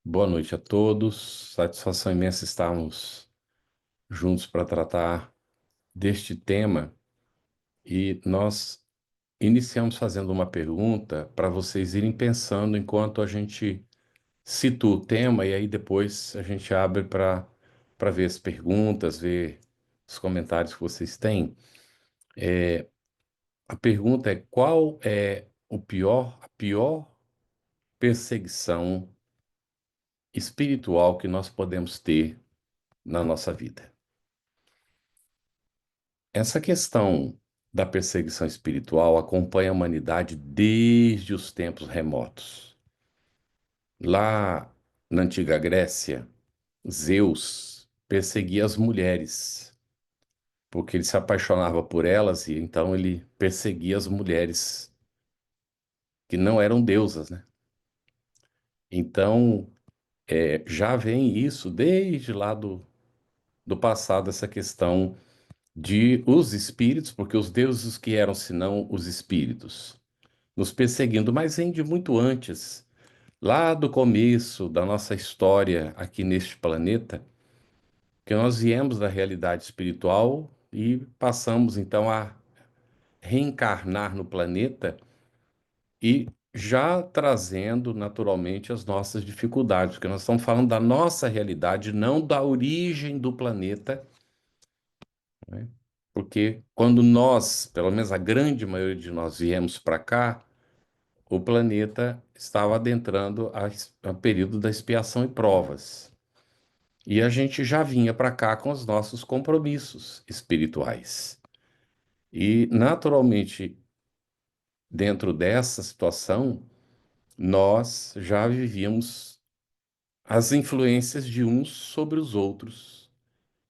Boa noite a todos. Satisfação imensa estarmos juntos para tratar deste tema. E nós iniciamos fazendo uma pergunta para vocês irem pensando enquanto a gente situa o tema, e aí depois a gente abre para ver as perguntas, ver os comentários que vocês têm. A pergunta é: qual é a pior perseguição espiritual que nós podemos ter na nossa vida? Essa questão da perseguição espiritual acompanha a humanidade desde os tempos remotos. Lá na antiga Grécia, Zeus perseguia as mulheres, porque ele se apaixonava por elas e então ele perseguia as mulheres que não eram deusas, né? Então, já vem isso desde lá do passado, essa questão de os espíritos, porque os deuses que eram senão os espíritos nos perseguindo, mas vem de muito antes, lá do começo da nossa história aqui neste planeta, que nós viemos da realidade espiritual e passamos então a reencarnar no planeta e já trazendo naturalmente as nossas dificuldades, porque nós estamos falando da nossa realidade, não da origem do planeta, né? Porque quando nós, pelo menos a grande maioria de nós, viemos para cá, o planeta estava adentrando a período da expiação e provas. E a gente já vinha para cá com os nossos compromissos espirituais. E, naturalmente, dentro dessa situação, nós já vivíamos as influências de uns sobre os outros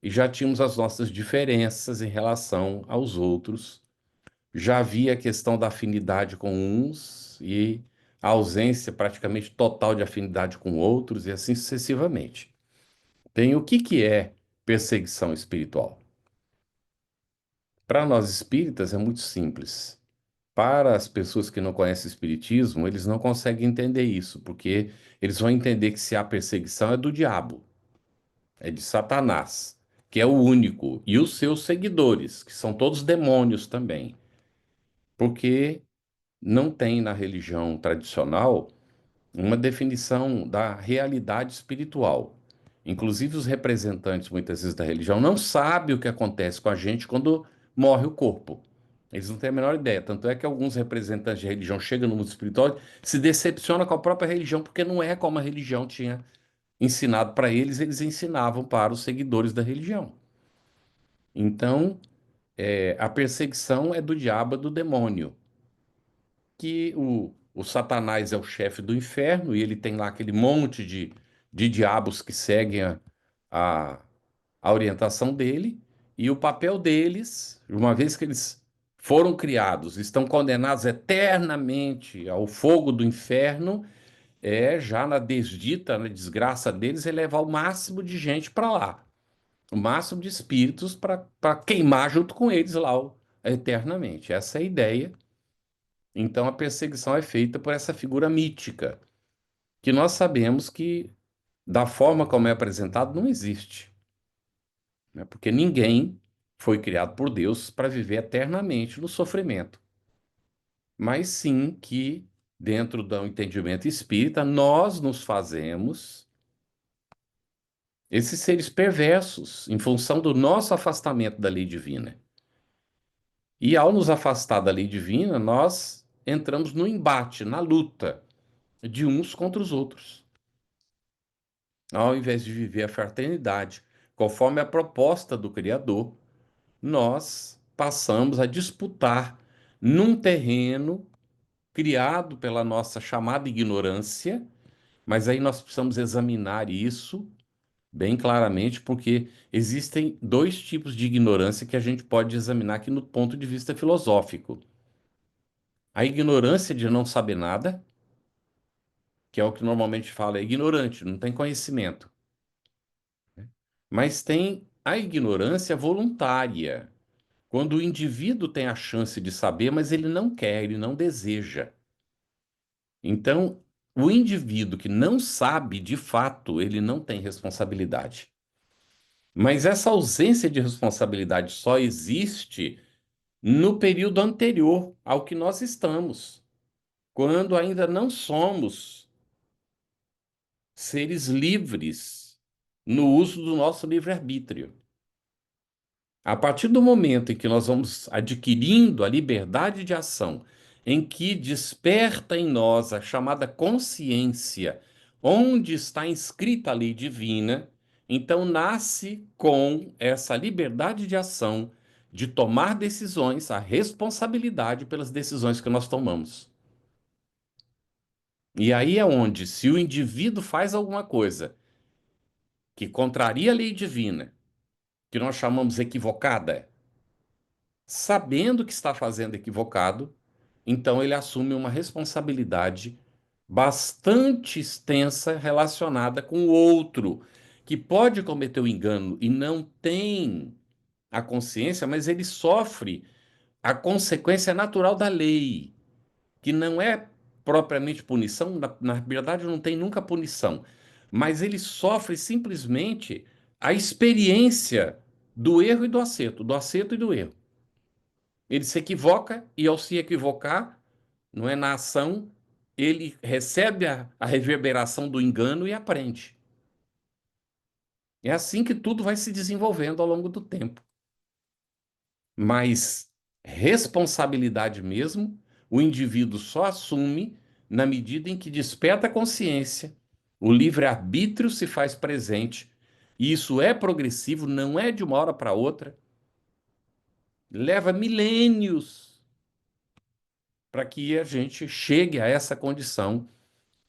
e já tínhamos as nossas diferenças em relação aos outros. Já havia a questão da afinidade com uns e a ausência praticamente total de afinidade com outros, e assim sucessivamente. Tem o que é perseguição espiritual? Para nós espíritas é muito simples. Para as pessoas que não conhecem o espiritismo, eles não conseguem entender isso, porque eles vão entender que se há perseguição é do diabo, é de Satanás, que é o único, e os seus seguidores, que são todos demônios também. Porque não tem na religião tradicional uma definição da realidade espiritual. Inclusive, os representantes, muitas vezes, da religião não sabem o que acontece com a gente quando morre o corpo. Eles não têm a menor ideia. Tanto é que alguns representantes de religião chegam no mundo espiritual e se decepcionam com a própria religião, porque não é como a religião tinha ensinado para eles, eles ensinavam para os seguidores da religião. Então, a perseguição é do diabo, é do demônio, que o Satanás é o chefe do inferno e ele tem lá aquele monte de diabos que seguem a, a orientação dele, e o papel deles, uma vez que eles foram criados, estão condenados eternamente ao fogo do inferno, já na desdita, na desgraça deles, é levar o máximo de gente para lá, o máximo de espíritos para queimar junto com eles lá eternamente. Essa é a ideia. Então a perseguição é feita por essa figura mítica, que nós sabemos que, da forma como é apresentado, não existe, né? Porque ninguém foi criado por Deus para viver eternamente no sofrimento, mas sim que, dentro do entendimento espírita, nós nos fazemos esses seres perversos em função do nosso afastamento da lei divina. E ao nos afastar da lei divina, nós entramos no embate, na luta de uns contra os outros, ao invés de viver a fraternidade, conforme a proposta do Criador, nós passamos a disputar num terreno criado pela nossa chamada ignorância, mas aí nós precisamos examinar isso bem claramente, porque existem dois tipos de ignorância que a gente pode examinar aqui no ponto de vista filosófico. A ignorância de não saber nada, que é o que normalmente fala, é ignorante, não tem conhecimento. Mas tem a ignorância voluntária, quando o indivíduo tem a chance de saber, mas ele não quer, ele não deseja. Então, O indivíduo que não sabe, de fato, ele não tem responsabilidade. Mas essa ausência de responsabilidade só existe no período anterior ao que nós estamos, quando ainda não somos seres livres no uso do nosso livre-arbítrio. A partir do momento em que nós vamos adquirindo a liberdade de ação, em que desperta em nós a chamada consciência, onde está inscrita a lei divina, então nasce com essa liberdade de ação, de tomar decisões, a responsabilidade pelas decisões que nós tomamos. E aí é onde, se o indivíduo faz alguma coisa que contraria a lei divina, que nós chamamos equivocada, sabendo que está fazendo equivocado, então ele assume uma responsabilidade bastante extensa relacionada com o outro, que pode cometer o engano e não tem a consciência, mas ele sofre a consequência natural da lei, que não é propriamente punição, na verdade não tem nunca punição, mas ele sofre simplesmente a experiência do erro e do acerto e do erro. Ele se equivoca e, ao se equivocar, não é na ação, ele recebe a reverberação do engano e aprende. É assim que tudo vai se desenvolvendo ao longo do tempo. Mas responsabilidade mesmo, o indivíduo só assume na medida em que desperta a consciência, o livre-arbítrio se faz presente, e isso é progressivo, não é de uma hora para outra, leva milênios para que a gente chegue a essa condição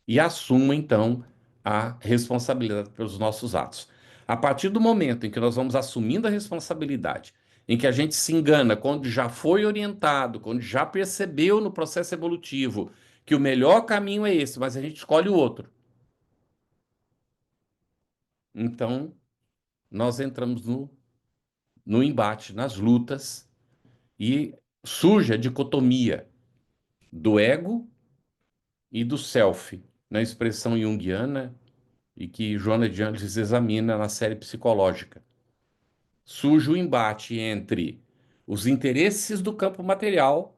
e assuma, então, a responsabilidade pelos nossos atos. A partir do momento em que nós vamos assumindo a responsabilidade, em que a gente se engana quando já foi orientado, quando já percebeu no processo evolutivo que o melhor caminho é esse, mas a gente escolhe o outro. Então, nós entramos no embate, nas lutas, e surge a dicotomia do ego e do self, na expressão junguiana, e que Joana de Angelis examina na série psicológica. Surge o embate entre os interesses do campo material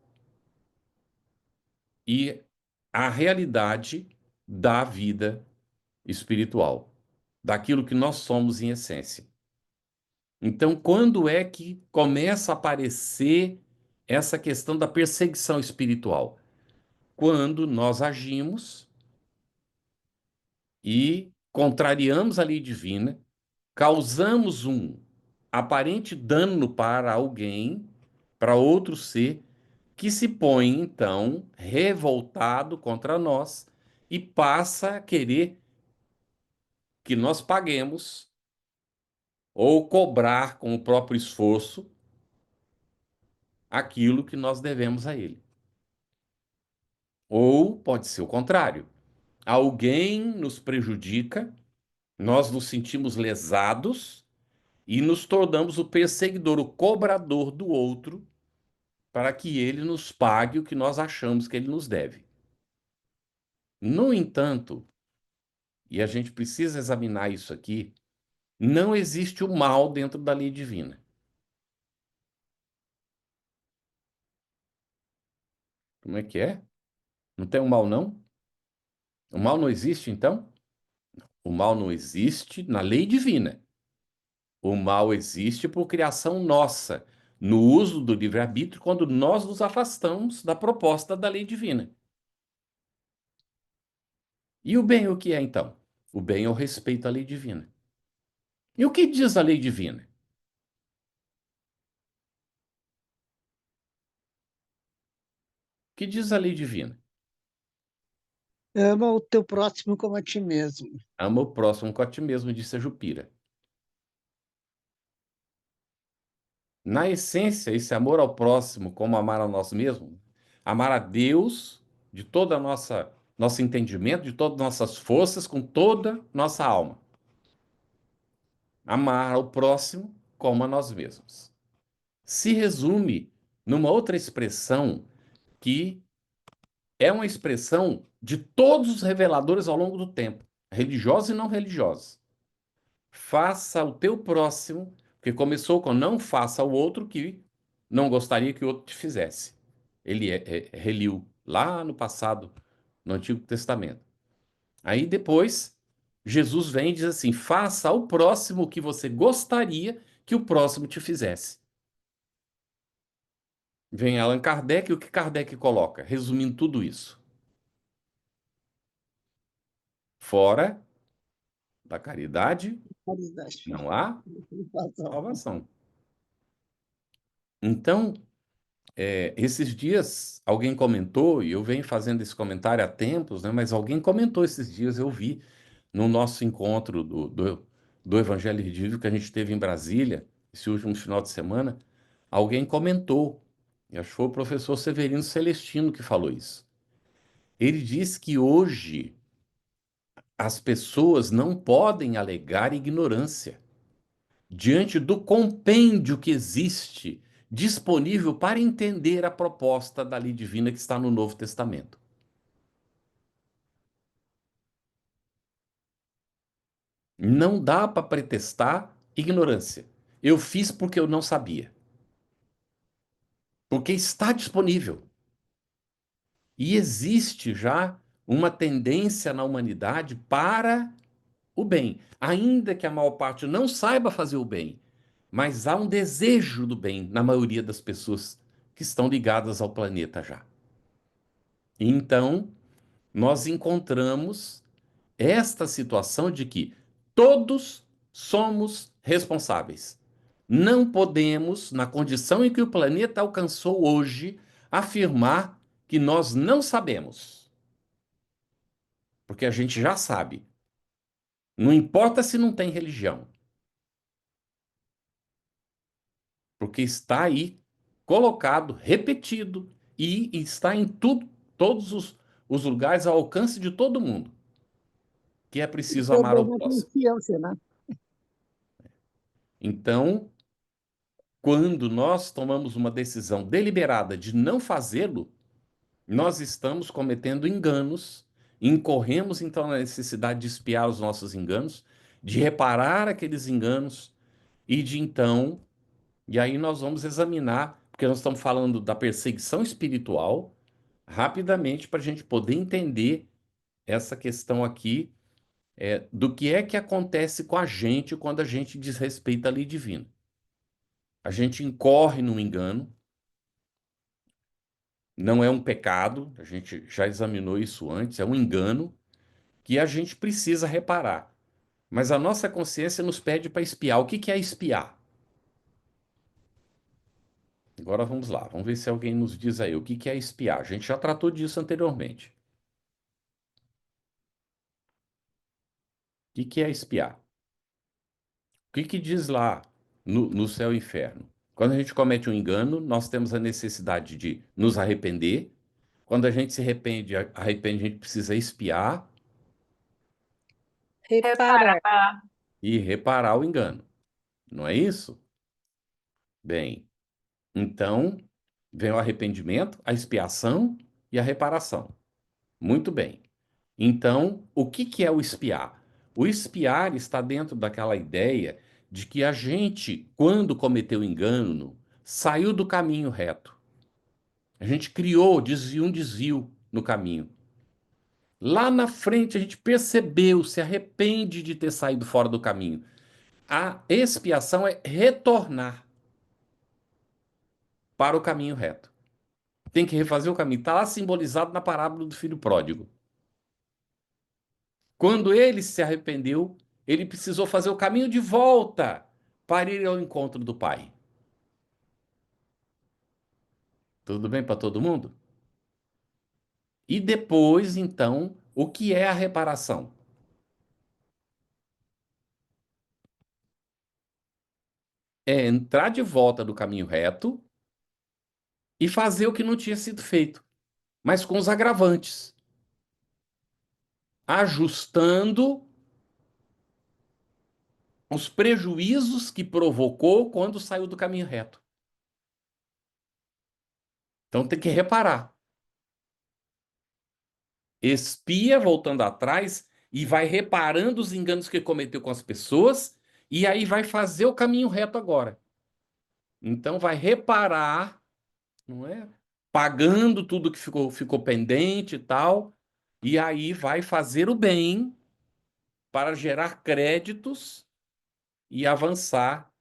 e a realidade da vida espiritual, daquilo que nós somos em essência. Então, quando é que começa a aparecer essa questão da perseguição espiritual? Quando nós agimos e contrariamos a lei divina, causamos um aparente dano para alguém, para outro ser, que se põe então revoltado contra nós e passa a querer que nós paguemos ou cobrar com o próprio esforço aquilo que nós devemos a ele. Ou pode ser o contrário. Alguém nos prejudica, nós nos sentimos lesados e nos tornamos o perseguidor, o cobrador do outro, para que ele nos pague o que nós achamos que ele nos deve. No entanto, e a gente precisa examinar isso aqui, não existe o mal dentro da lei divina. Como é que é? Não tem o mal, não? O mal não existe, então? O mal não existe na lei divina. O mal existe por criação nossa, no uso do livre-arbítrio, quando nós nos afastamos da proposta da lei divina. E o bem, o que é, então? O bem é o respeito à lei divina. E o que diz a lei divina? O que diz a lei divina? Ama o teu próximo como a ti mesmo. Ama o próximo como a ti mesmo, disse a Jupira. Na essência, esse amor ao próximo, como amar a nós mesmos, amar a Deus de toda a nosso entendimento, de todas as nossas forças, com toda nossa alma. Amar ao próximo como a nós mesmos. Se resume numa outra expressão que é uma expressão de todos os reveladores ao longo do tempo, religiosos e não religiosos. Faça o teu próximo, porque começou com não faça o outro que não gostaria que o outro te fizesse. Ele reliu lá no passado, no Antigo Testamento. Aí depois, Jesus vem e diz assim: faça ao próximo o que você gostaria que o próximo te fizesse. Vem Allan Kardec, e o que Kardec coloca? Resumindo tudo isso. Fora da caridade, Caridade. não há Razão. salvação. Então, esses dias alguém comentou, e eu venho fazendo esse comentário há tempos, né? Mas alguém comentou esses dias, eu vi, no nosso encontro do Evangelho Redível que a gente teve em Brasília, esse último final de semana, alguém comentou, e acho que foi o professor Severino Celestino que falou isso. Ele disse que hoje as pessoas não podem alegar ignorância diante do compêndio que existe disponível para entender a proposta da lei divina que está no Novo Testamento. Não dá para pretextar ignorância. Eu fiz porque eu não sabia. Porque está disponível. E existe já uma tendência na humanidade para o bem. Ainda que a maior parte não saiba fazer o bem, mas há um desejo do bem na maioria das pessoas que estão ligadas ao planeta já. Então, nós encontramos esta situação de que todos somos responsáveis. Não podemos, na condição em que o planeta alcançou hoje, afirmar que nós não sabemos, porque a gente já sabe. Não importa se não tem religião, porque está aí colocado, repetido e está em tudo, todos os lugares ao alcance de todo mundo, que é O preciso amar ao problema é a próximo. consciência, né? Então, quando nós tomamos uma decisão deliberada de não fazê-lo, nós estamos cometendo enganos, incorremos então na necessidade de espiar os nossos enganos, de reparar aqueles enganos e de então, e aí nós vamos examinar, porque nós estamos falando da perseguição espiritual, rapidamente, para a gente poder entender essa questão aqui, do que é que acontece com a gente quando a gente desrespeita a lei divina. A gente incorre no engano, não é um pecado, a gente já examinou isso antes, é um engano que a gente precisa reparar. Mas a nossa consciência nos pede para espiar. O que que é espiar? Agora vamos lá, vamos ver se alguém nos diz aí o que que é espiar. A gente já tratou disso anteriormente. O que que é espiar? O que que diz lá no céu e inferno? Quando a gente comete um engano, nós temos a necessidade de nos arrepender. Quando a gente se arrepende, a gente precisa espiar Reparar. e reparar o engano. Não é isso? Bem, então vem o arrependimento, a expiação e a reparação. Muito bem. Então, o que que é o espiar? O espiar está dentro daquela ideia de que a gente, quando cometeu engano, saiu do caminho reto. A gente criou um desvio no caminho. Lá na frente a gente percebeu, se arrepende de ter saído fora do caminho. A expiação é retornar para o caminho reto. Tem que refazer o caminho. Está lá simbolizado na parábola do filho pródigo. Quando ele se arrependeu, ele precisou fazer o caminho de volta para ir ao encontro do Pai. Tudo bem para todo mundo? E depois, então, o que é a reparação? É entrar de volta do caminho reto e fazer o que não tinha sido feito, mas com os agravantes, ajustando os prejuízos que provocou quando saiu do caminho reto. Então tem que reparar. expia voltando atrás e vai reparando os enganos que cometeu com as pessoas e aí vai fazer o caminho reto agora. Então vai reparar, não é? Pagando tudo que ficou pendente e tal, e aí vai fazer o bem para gerar créditos e avançar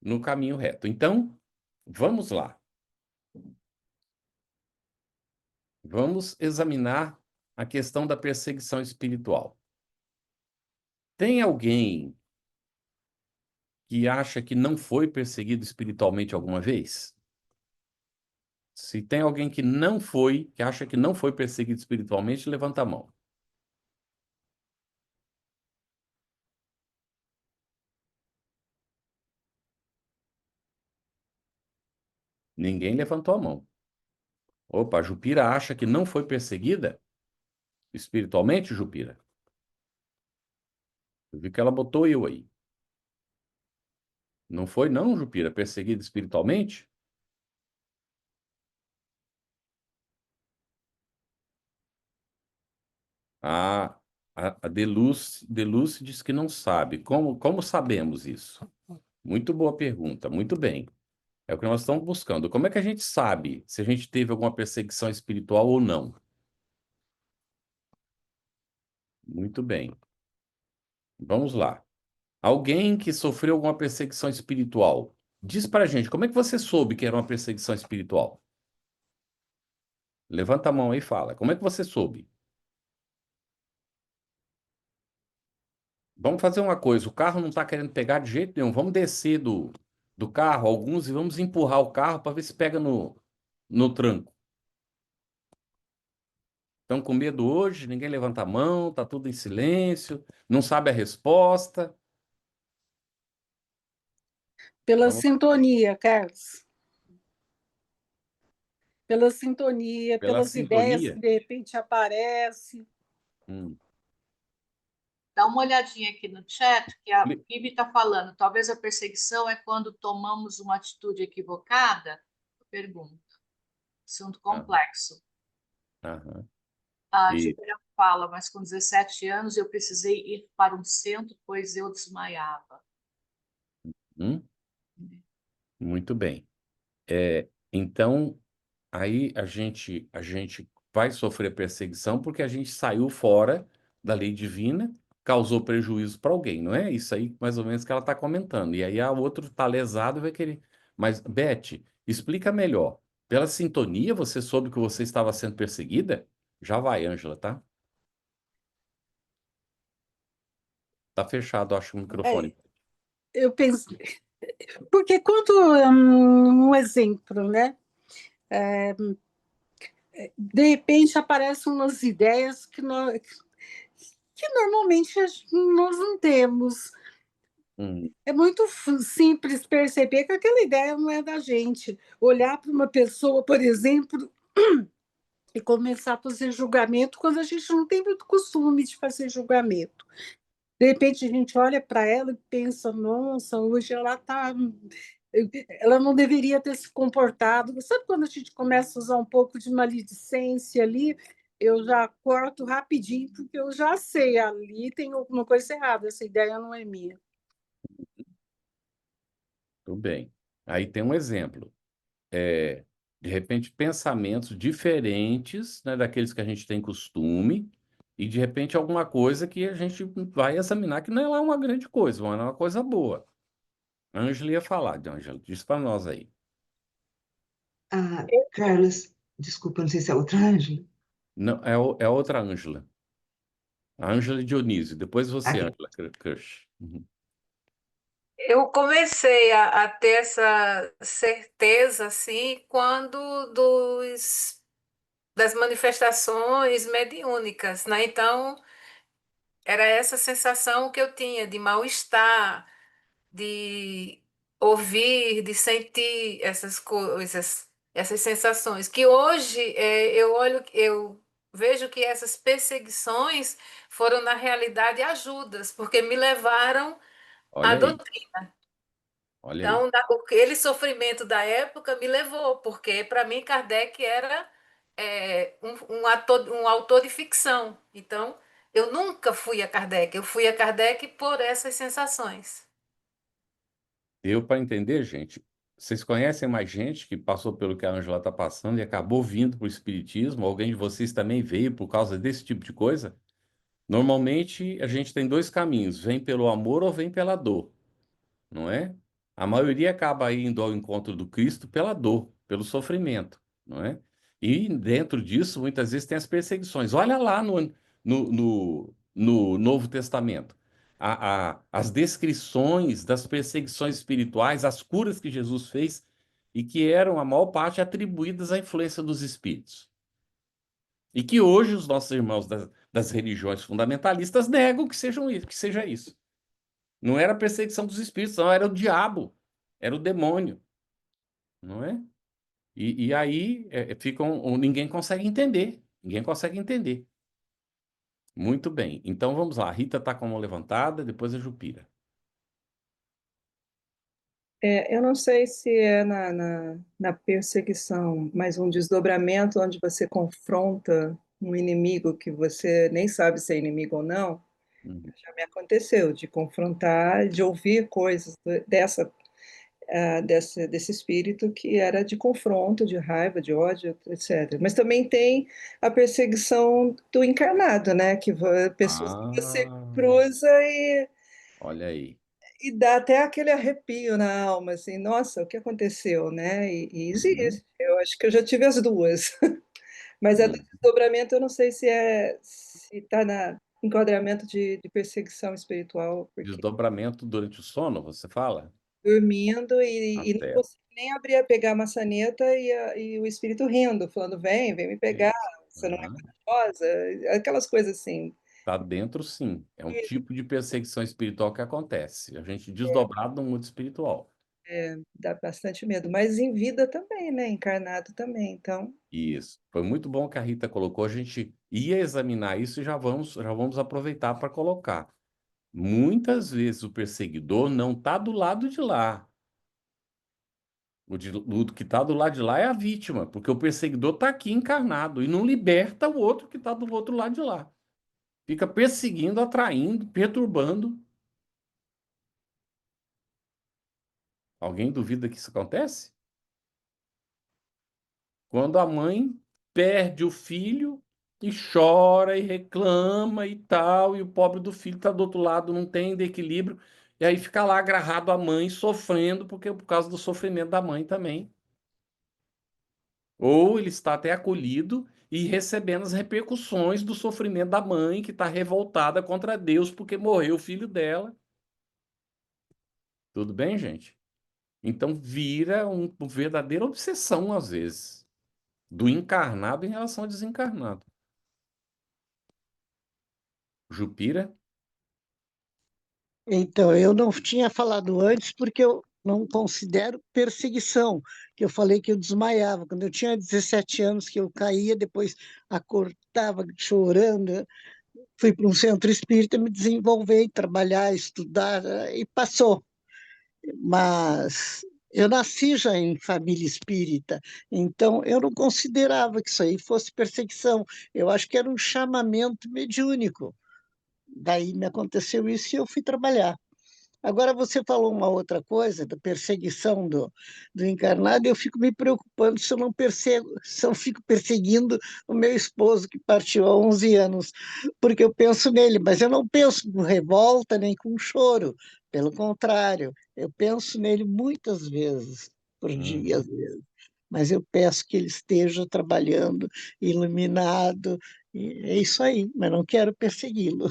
no caminho reto. Então, vamos lá. Vamos examinar a questão da perseguição espiritual. Tem alguém que acha que não foi perseguido espiritualmente alguma vez? Se tem alguém que não foi, que acha que não foi perseguido espiritualmente, levanta a mão. Ninguém levantou a mão. Opa, a Jupira acha que não foi perseguida espiritualmente, Jupira? Eu vi que ela botou eu aí. Não foi, não, Jupira, perseguida espiritualmente? A, a Deluce diz que não sabe. Como sabemos isso? Muito boa pergunta, muito bem. É o que nós estamos buscando. Como é que a gente sabe se a gente teve alguma perseguição espiritual ou não? Muito bem. Vamos lá. Alguém que sofreu alguma perseguição espiritual, diz pra gente, como é que você soube que era uma perseguição espiritual? Levanta a mão aí e fala. Como é que você soube? Vamos fazer uma coisa, o carro não está querendo pegar de jeito nenhum. Vamos descer do carro, alguns, e vamos empurrar o carro para ver se pega no tranco. Estão com medo hoje? Ninguém levanta a mão, tá tudo em silêncio, não sabe a resposta. Pela Vamos sintonia, Carlos. Pela sintonia, pela pelas ideias que sintonia. de repente aparecem. Hum. Dá uma olhadinha aqui no chat, que a Li- Bibi está falando. Talvez a perseguição é quando tomamos uma atitude equivocada? Pergunta. Assunto Aham, complexo. aham. A E, Júlia fala, mas com 17 anos eu precisei ir para um centro, pois eu desmaiava. hum, muito bem. Então, aí a gente vai sofrer perseguição porque a gente saiu fora da lei divina, causou prejuízo para alguém, não é? Isso aí, mais ou menos, que ela está comentando. E aí a outro está lesado e vai querer. Mas, Beth, explica melhor. Pela sintonia, você soube que você estava sendo perseguida? Já vai, Ângela, tá? Tá fechado, acho, o microfone. É, eu penso, porque quando um exemplo, né? De repente aparecem umas ideias que normalmente nós não temos. Hum, É muito simples perceber que aquela ideia não é da gente. Olhar para uma pessoa, por exemplo, e começar a fazer julgamento quando a gente não tem muito costume de fazer julgamento. De repente a gente olha para ela e pensa, nossa, hoje ela não deveria ter se comportado. Sabe quando a gente começa a usar um pouco de maledicência ali? Eu já corto rapidinho, porque eu já sei, ali tem alguma coisa errada, essa ideia não é minha. tudo bem. Aí tem um exemplo. De repente, pensamentos diferentes, né, daqueles que a gente tem costume, e de repente alguma coisa que a gente vai examinar que não é lá uma grande coisa, mas é uma coisa boa. A Ângela ia falar, Ângela, diz para nós aí. Ah, Carlos, desculpa, não sei se é outra Ângela. Não, é outra Ângela. A Ângela Dionísio. Depois você, Aqui. Ângela Crush. Uhum. Eu comecei a ter essa certeza assim quando das manifestações mediúnicas, né? Então, era essa sensação que eu tinha de mal-estar, de ouvir, de sentir essas coisas, essas sensações, que hoje eu vejo que essas perseguições foram, na realidade, ajudas, porque me levaram à Olha aí, doutrina. olha aí. Então, aquele sofrimento da época me levou, porque para mim Kardec era um autor de ficção. Então, eu nunca fui a Kardec. Eu fui a Kardec por essas sensações. Deu para entender, gente? Vocês conhecem mais gente que passou pelo que a Ângela está passando e acabou vindo para o Espiritismo? Alguém de vocês também veio por causa desse tipo de coisa? Normalmente, a gente tem dois caminhos: vem pelo amor ou vem pela dor, não é? A maioria acaba indo ao encontro do Cristo pela dor, pelo sofrimento, não é? E dentro disso, muitas vezes tem as perseguições. Olha lá no Novo Testamento, as descrições das perseguições espirituais, as curas que Jesus fez e que eram, a maior parte, atribuídas à influência dos espíritos. E que hoje os nossos irmãos das religiões fundamentalistas negam que seja isso. Não era a perseguição dos espíritos, não, era o diabo, era o demônio, não é? E aí ninguém consegue entender, ninguém consegue entender. Muito bem, então vamos lá. A Rita está com a mão levantada, depois a Jupira. Eu não sei se é na perseguição, mas um desdobramento onde você confronta um inimigo que você nem sabe se é inimigo ou não. Uhum. Já me aconteceu de confrontar, de ouvir coisas desse espírito que era de confronto, de raiva, de ódio, etc. Mas também tem a perseguição do encarnado, né? Pessoas que você Ah, cruza olha aí. e dá até aquele arrepio na alma, assim, nossa, o que aconteceu, né? E Uhum. existe. Eu acho que eu já tive as duas. Mas a do Uhum. desdobramento eu não sei se está na enquadramento de perseguição espiritual, porque Desdobramento durante o sono, você fala? dormindo Tá e não certo. consigo nem abrir, pegar a maçaneta e o espírito rindo, falando, vem me pegar, Isso. você não é corajosa, aquelas coisas assim. Tá dentro, sim. É um tipo de perseguição espiritual que acontece. A gente desdobrado no mundo espiritual. Dá bastante medo, mas em vida também, né? Encarnado também, então. Isso. Foi muito bom que a Rita colocou. A gente ia examinar isso e já vamos aproveitar para colocar. Muitas vezes o perseguidor não está do lado de lá. O que está do lado de lá é a vítima, porque o perseguidor está aqui encarnado e não liberta o outro que está do outro lado de lá. Fica perseguindo, atraindo, perturbando. Alguém duvida que isso acontece? Quando a mãe perde o filho e chora e reclama e tal, e o pobre do filho está do outro lado, não tem equilíbrio, e aí fica lá agarrado à mãe, sofrendo, porque por causa do sofrimento da mãe também. Ou ele está até acolhido e recebendo as repercussões do sofrimento da mãe, que está revoltada contra Deus porque morreu o filho dela. Tudo bem, gente? Então vira uma verdadeira obsessão, às vezes, do encarnado em relação ao desencarnado. Jupira? Então, eu não tinha falado antes porque eu não considero perseguição, que eu falei que eu desmaiava. Quando eu tinha 17 anos, que eu caía, depois acordava chorando, fui para um centro espírita me desenvolver, trabalhar, estudar, e passou. Mas eu nasci já em família espírita, então eu não considerava que isso aí fosse perseguição. Eu acho que era um chamamento mediúnico. Daí me aconteceu isso e eu fui trabalhar. Agora você falou uma outra coisa, da perseguição do encarnado, eu fico me preocupando se eu não percebo, se eu fico perseguindo o meu esposo que partiu há 11 anos, porque eu penso nele, mas eu não penso com revolta nem com choro, pelo contrário, eu penso nele muitas vezes por dia, às Uhum, vezes, mas eu peço que ele esteja trabalhando, iluminado, e é isso aí, mas não quero persegui-lo.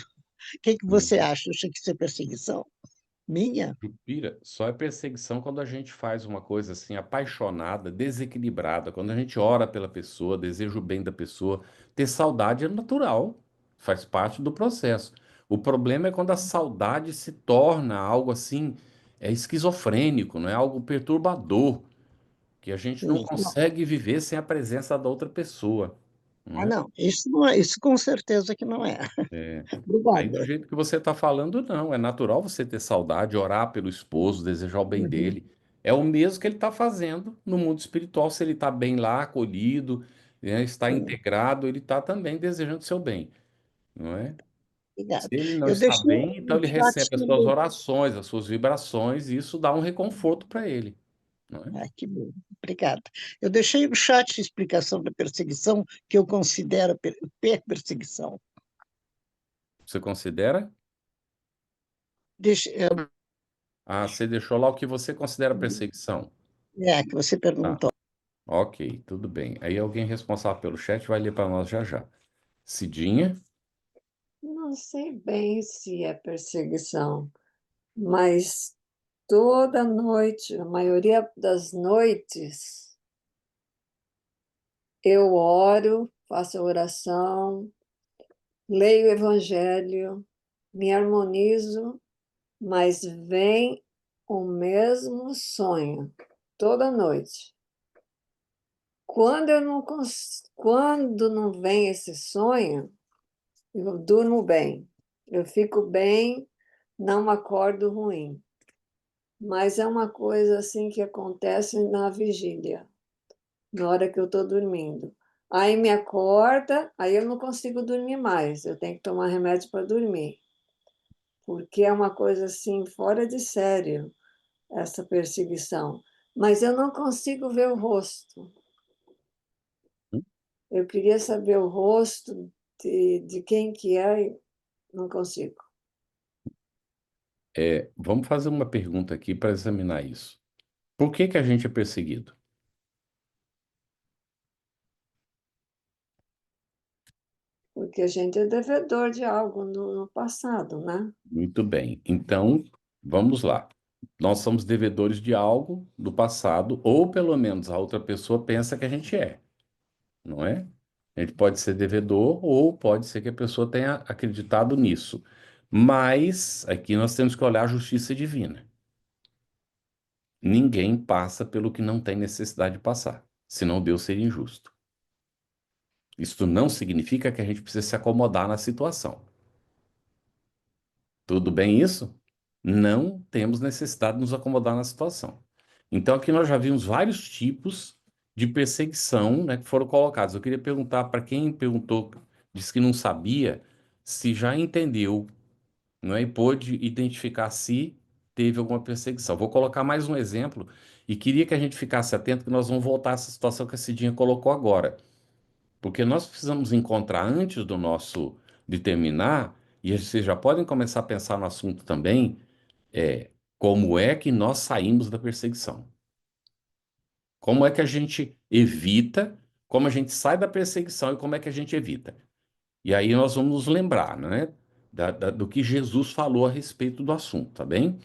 O que você uhum. acha? Acha que isso é perseguição? Minha? Jupira, só é perseguição quando a gente faz uma coisa assim apaixonada, desequilibrada, quando a gente ora pela pessoa, deseja o bem da pessoa. Ter saudade é natural, faz parte do processo. O problema é quando a saudade se torna algo assim, esquizofrênico, não é algo perturbador, que a gente não Sim. Não. consegue viver sem a presença da outra pessoa, não Ah, é? não, isso não é, isso com certeza que não é. É. Aí, do Obrigada. jeito que você está falando, não. É natural você ter saudade, orar pelo esposo, desejar o bem Uhum. dele. É o mesmo que ele está fazendo no mundo espiritual, se ele está bem lá, acolhido, né, está Sim, integrado, ele está também desejando seu bem, não é? Se obrigada. ele não Eu está deixei bem, então o ele chat recebe as suas também. orações, as suas vibrações, e isso dá um reconforto para ele, não é? Ah, que bom, obrigada. Eu deixei no chat a explicação da perseguição, que eu considero perseguição. Você considera? Deixe- Ah, você deixou lá o que você considera perseguição. que você Tá, perguntou. ok, tudo bem. Aí alguém responsável pelo chat vai ler para nós já já. Cidinha? Não sei bem se é perseguição, mas toda noite, a maioria das noites, eu oro, faço a oração, leio o Evangelho, me harmonizo, mas vem o mesmo sonho toda noite. Quando não vem esse sonho, eu durmo bem, eu fico bem, não acordo ruim. Mas é uma coisa assim que acontece na vigília, na hora que eu estou dormindo. Aí me acorda, aí eu não consigo dormir mais, eu tenho que tomar remédio para dormir, porque é uma coisa assim fora de sério, essa perseguição. Mas eu não consigo ver o rosto. Eu queria saber o rosto de quem que é e não consigo. Vamos fazer uma pergunta aqui para examinar isso. Por que que a gente é perseguido? Porque a gente é devedor de algo no passado, né? Muito bem. Então, vamos lá. Nós somos devedores de algo do passado, ou pelo menos a outra pessoa pensa que a gente é, não é? A gente pode ser devedor, ou pode ser que a pessoa tenha acreditado nisso. Mas aqui nós temos que olhar a justiça divina. Ninguém passa pelo que não tem necessidade de passar, senão Deus seria injusto. Isto não significa que a gente precisa se acomodar na situação. Tudo bem isso? Não temos necessidade de nos acomodar na situação. Então, aqui nós já vimos vários tipos de perseguição, né, que foram colocados. Eu queria perguntar para quem perguntou, disse que não sabia, se já entendeu, não é, e pôde identificar se teve alguma perseguição. Vou colocar mais um exemplo e queria que a gente ficasse atento que nós vamos voltar a essa situação que a Cidinha colocou agora. Porque nós precisamos encontrar antes do nosso de terminar, e vocês já podem começar a pensar no assunto também, como é que nós saímos da perseguição? Como é que a gente evita, como a gente sai da perseguição e como é que a gente evita? E aí nós vamos nos lembrar, né, do que Jesus falou a respeito do assunto, tá bem?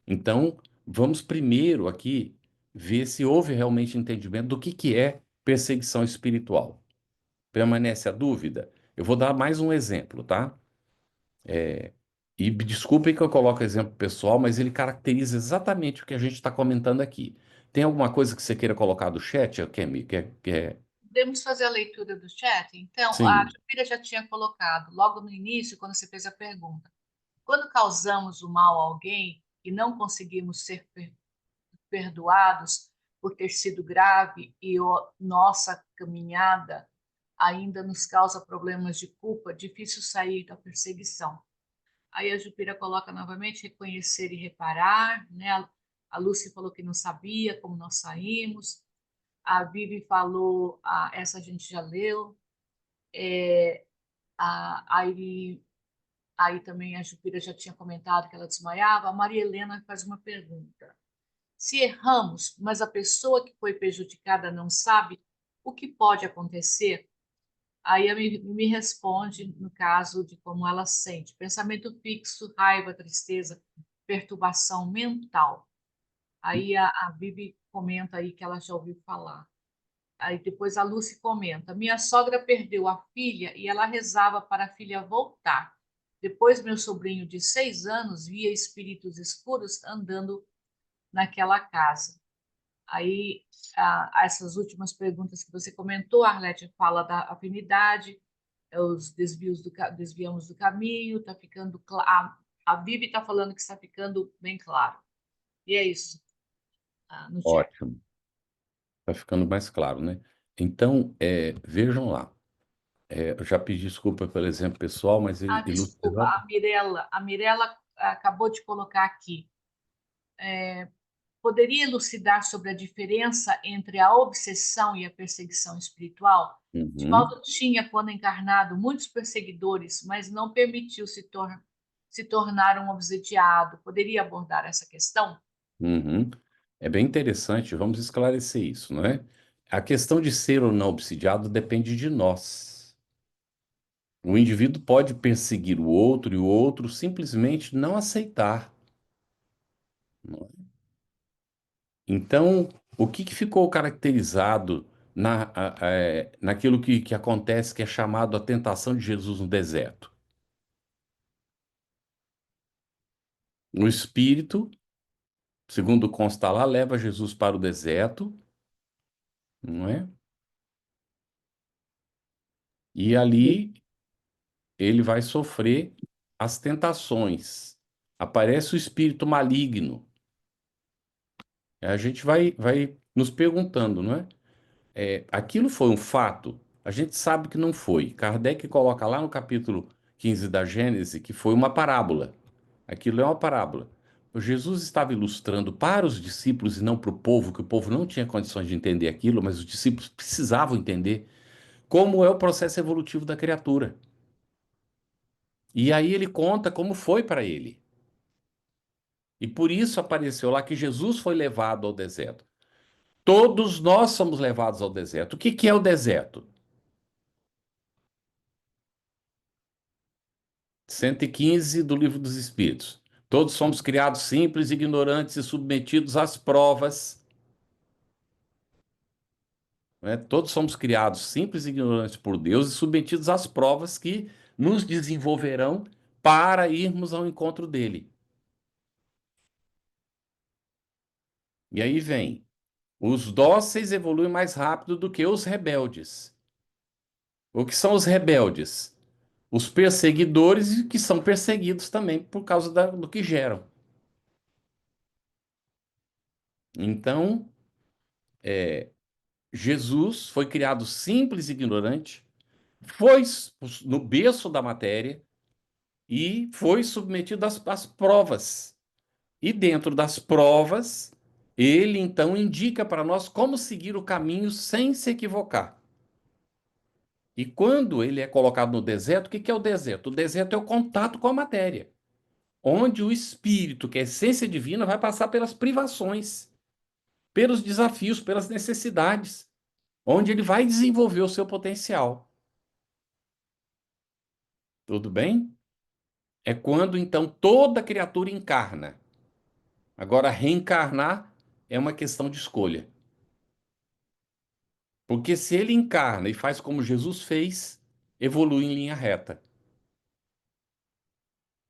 Então, vamos primeiro aqui ver se houve realmente entendimento do que é perseguição espiritual. Permanece a dúvida? Eu vou dar mais um exemplo, tá? E desculpem que eu coloco exemplo pessoal, mas ele caracteriza exatamente o que a gente está comentando aqui. Tem alguma coisa que você queira colocar do chat, Kemi? Podemos fazer a leitura do chat? Então, a Sim. Jupira já tinha colocado logo no início, quando você fez a pergunta. Quando causamos o mal a alguém e não conseguimos ser perdoados por ter sido grave e nossa caminhada ainda nos causa problemas de culpa, difícil sair da perseguição. Aí a Jupira coloca novamente reconhecer e reparar, né? A Lúcia falou que não sabia como nós saímos. A Vivi falou, essa a gente já leu. Aí, aí também a Jupira já tinha comentado que ela desmaiava. A Maria Helena faz uma pergunta. Se erramos, mas a pessoa que foi prejudicada não sabe, o que pode acontecer? Aí ela me responde no caso de como ela sente. Pensamento fixo, raiva, tristeza, perturbação mental. Aí a Vivi comenta aí que ela já ouviu falar. Aí depois a Lucy comenta: minha sogra perdeu a filha e ela rezava para a filha voltar. Depois meu sobrinho de 6 anos via espíritos escuros andando naquela casa. Aí essas últimas perguntas que você comentou, a Arlete fala da afinidade, os desviamos do caminho, está ficando claro. A Vivi está falando que está ficando bem claro. E é isso no chat. Ótimo. Tá ficando mais claro, né? Então, vejam lá. Eu já pedi desculpa pelo exemplo pessoal, mas ele ilustra. Desculpa, a Mirella acabou de colocar aqui. Poderia elucidar sobre a diferença entre a obsessão e a perseguição espiritual? Uhum, Divaldo tinha, quando encarnado, muitos perseguidores, mas não permitiu se tornar um obsediado. Poderia abordar essa questão? uhum. É bem interessante, vamos esclarecer isso, não é? A questão de ser ou não obsidiado depende de nós. O indivíduo pode perseguir o outro e o outro simplesmente não aceitar. Não é? Então, o que que ficou caracterizado naquilo que acontece, que é chamado a tentação de Jesus no deserto? O Espírito, segundo consta lá, leva Jesus para o deserto, não é? E ali ele vai sofrer as tentações. Aparece o espírito maligno. A gente vai nos perguntando, não é? Aquilo foi um fato? A gente sabe que não foi. Kardec coloca lá no capítulo 15 da Gênese que foi uma parábola. Aquilo é uma parábola. O Jesus estava ilustrando para os discípulos e não para o povo, que o povo não tinha condições de entender aquilo, mas os discípulos precisavam entender como é o processo evolutivo da criatura. E aí ele conta como foi para ele. E por isso apareceu lá que Jesus foi levado ao deserto. Todos nós somos levados ao deserto. O que que é o deserto? 115 do Livro dos Espíritos. Todos somos criados simples, ignorantes e submetidos às provas. Né? Todos somos criados simples e ignorantes por Deus e submetidos às provas que nos desenvolverão para irmos ao encontro dele. E aí vem: os dóceis evoluem mais rápido do que os rebeldes. O que são os rebeldes? Os perseguidores que são perseguidos também por causa do que geram. Então, Jesus foi criado simples e ignorante, foi no berço da matéria e foi submetido às provas. E dentro das provas, ele então indica para nós como seguir o caminho sem se equivocar. E quando ele é colocado no deserto, o que é o deserto? O deserto é o contato com a matéria, onde o espírito, que é a essência divina, vai passar pelas privações, pelos desafios, pelas necessidades, onde ele vai desenvolver o seu potencial. Tudo bem? É quando então toda criatura encarna. Agora, reencarnar é uma questão de escolha. Porque se ele encarna e faz como Jesus fez, evolui em linha reta.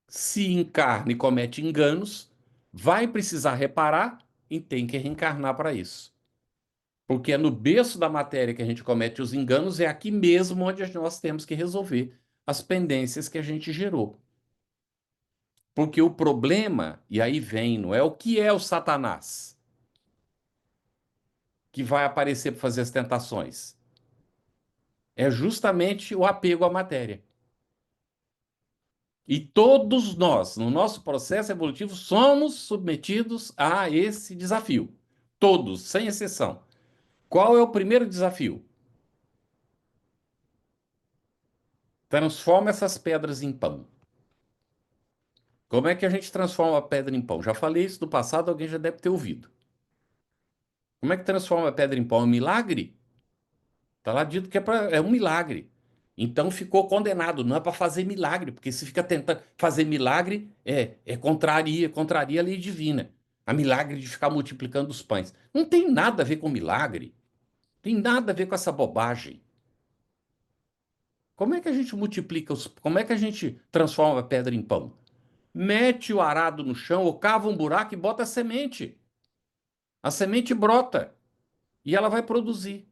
Se encarna e comete enganos, vai precisar reparar e tem que reencarnar para isso. Porque é no berço da matéria que a gente comete os enganos, é aqui mesmo onde nós temos que resolver as pendências que a gente gerou. Porque o problema, e aí vem, não é o que é o Satanás que vai aparecer para fazer as tentações. É justamente o apego à matéria. E todos nós, no nosso processo evolutivo, somos submetidos a esse desafio. Todos, sem exceção. Qual é o primeiro desafio? Transforma essas pedras em pão. Como é que a gente transforma a pedra em pão? Já falei isso no passado, alguém já deve ter ouvido. Como é que transforma a pedra em pão? É um milagre? Está lá dito que é um milagre. Então ficou condenado, não é para fazer milagre, porque se fica tentando fazer milagre, contraria a lei divina. A milagre de ficar multiplicando os pães. Não tem nada a ver com milagre. Tem nada a ver com essa bobagem. Como é que a gente como é que a gente transforma a pedra em pão? Mete o arado no chão, ou cava um buraco e bota a semente. A semente brota e ela vai produzir.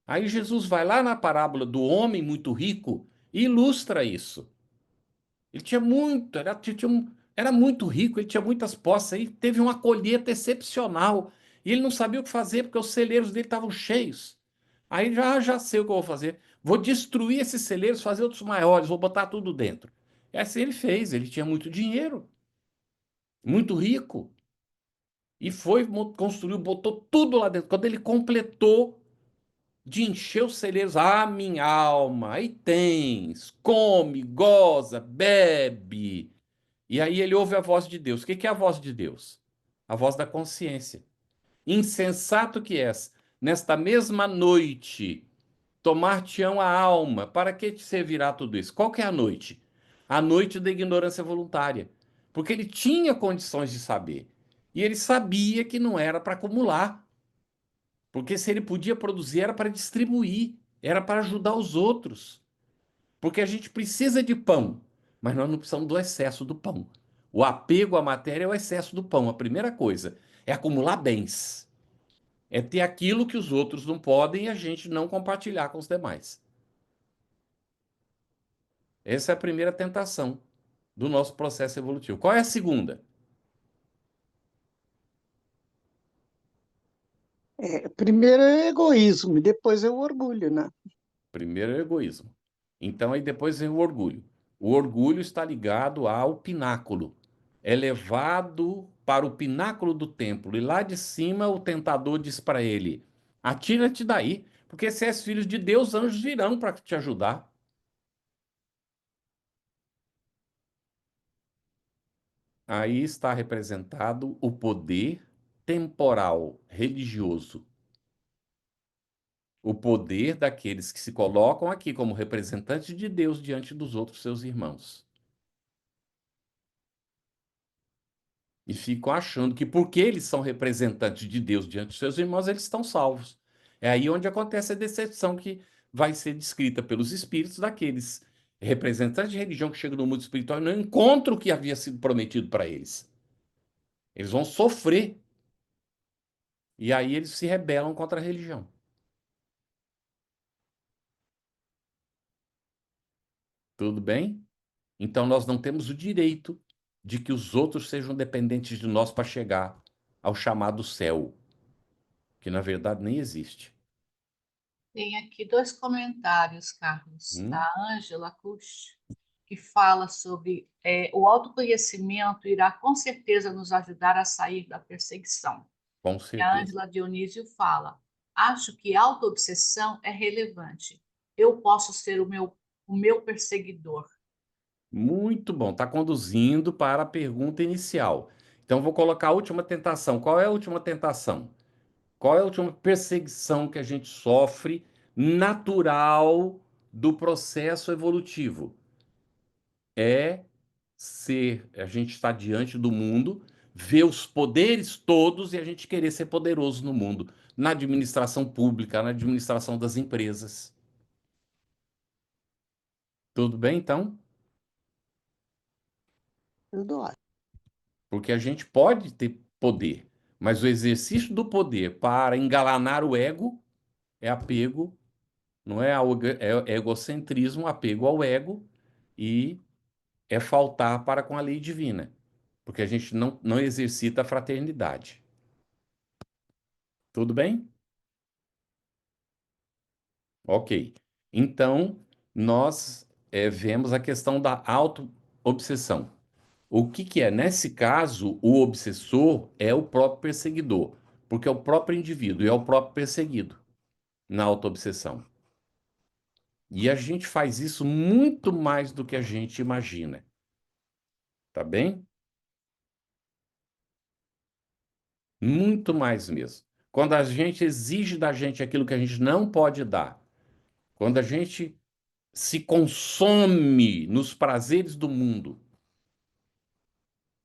Aí Jesus vai lá na parábola do homem muito rico e ilustra isso. Ele tinha muito, era muito rico, ele tinha muitas posses, aí teve uma colheita excepcional. E ele não sabia o que fazer, porque os celeiros dele estavam cheios. Aí já sei o que eu vou fazer. Vou destruir esses celeiros, fazer outros maiores, vou botar tudo dentro. E assim ele fez, ele tinha muito dinheiro, muito rico. E foi, construiu, botou tudo lá dentro. Quando ele completou de encher os celeiros, ah, minha alma, aí tens, come, goza, bebe. E aí ele ouve a voz de Deus. O que é a voz de Deus? A voz da consciência. Insensato que és, nesta mesma noite, tomar-te-ão a alma, para que te servirá tudo isso? Qual que é a noite? A noite da ignorância voluntária. Porque ele tinha condições de saber. E ele sabia que não era para acumular. Porque se ele podia produzir, era para distribuir, era para ajudar os outros. Porque a gente precisa de pão, mas nós não precisamos do excesso do pão. O apego à matéria é o excesso do pão. A primeira coisa é acumular bens. É ter aquilo que os outros não podem e a gente não compartilhar com os demais. Essa é a primeira tentação do nosso processo evolutivo. Qual é a segunda? Primeiro é egoísmo e depois é o orgulho, né? Primeiro é o egoísmo. Então aí depois vem o orgulho. O orgulho está ligado ao pináculo. É levado para o pináculo do templo e lá de cima o tentador diz para ele: atira-te daí, porque se és filho de Deus, anjos virão para te ajudar. Aí está representado o poder temporal religioso, o poder daqueles que se colocam aqui como representantes de Deus diante dos outros seus irmãos. E ficam achando que porque eles são representantes de Deus diante dos seus irmãos, eles estão salvos. É aí onde acontece a decepção que vai ser descrita pelos espíritos daqueles representantes de religião que chegam no mundo espiritual e não encontram o que havia sido prometido para eles. Eles vão sofrer. E aí eles se rebelam contra a religião. Tudo bem? Então nós não temos o direito de que os outros sejam dependentes de nós para chegar ao chamado céu, que na verdade nem existe. Tem aqui dois comentários, Carlos, Hum? da Ângela Cush, que fala sobre o autoconhecimento irá com certeza nos ajudar a sair da perseguição. Com E a certeza. Ângela Dionísio fala: acho que autoobsessão é relevante. Eu posso ser o meu perseguidor. Muito bom. Está conduzindo para a pergunta inicial. Então vou colocar a última tentação. Qual é a última tentação? Qual é a última perseguição que a gente sofre natural do processo evolutivo? É a gente está diante do mundo, ver os poderes todos e a gente querer ser poderoso no mundo, na administração pública, na administração das empresas. Tudo bem, então? Tudo ótimo. Porque a gente pode ter poder, mas o exercício do poder para engalanar o ego é apego, não é, é egocentrismo, apego ao ego e é faltar para com a lei divina, porque a gente não exercita a fraternidade. Tudo bem? Ok. Então, nós vemos a questão da auto-obsessão. O que que é? Nesse caso, o obsessor é o próprio perseguidor, porque é o próprio indivíduo e é o próprio perseguido na auto-obsessão. E a gente faz isso muito mais do que a gente imagina. Tá bem? Muito mais mesmo. Quando a gente exige da gente aquilo que a gente não pode dar, quando a gente se consome nos prazeres do mundo,